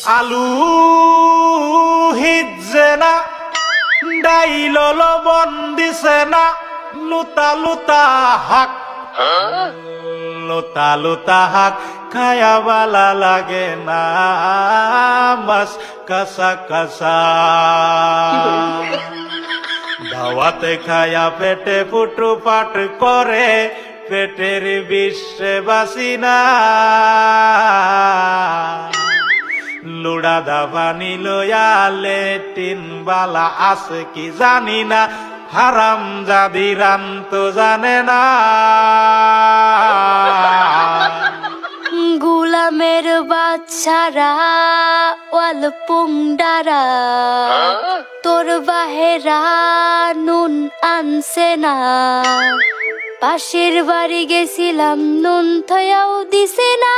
আলু হিজে না ডাইল লবণ দিছে না লুতা লুতা হাক লুতা লুতা হাক খায়া বালা লাগে না মাছ কাঁচা কাঁচা দাওয়াতে খায়া পেটে ফুটু পাট করে পেটের বিশ্বে বাসি না লুড়া দাবানি লয়া লেটিন বালা আছে কি জানি না হারাম জাদি রাম তো জানে না গুলামের বাচ্চারা ওয়াল পুংডারা তোর বাহেরা নুন আনছে না পাশের বাড়ি গেছিলাম নুন থয়াও দিছে না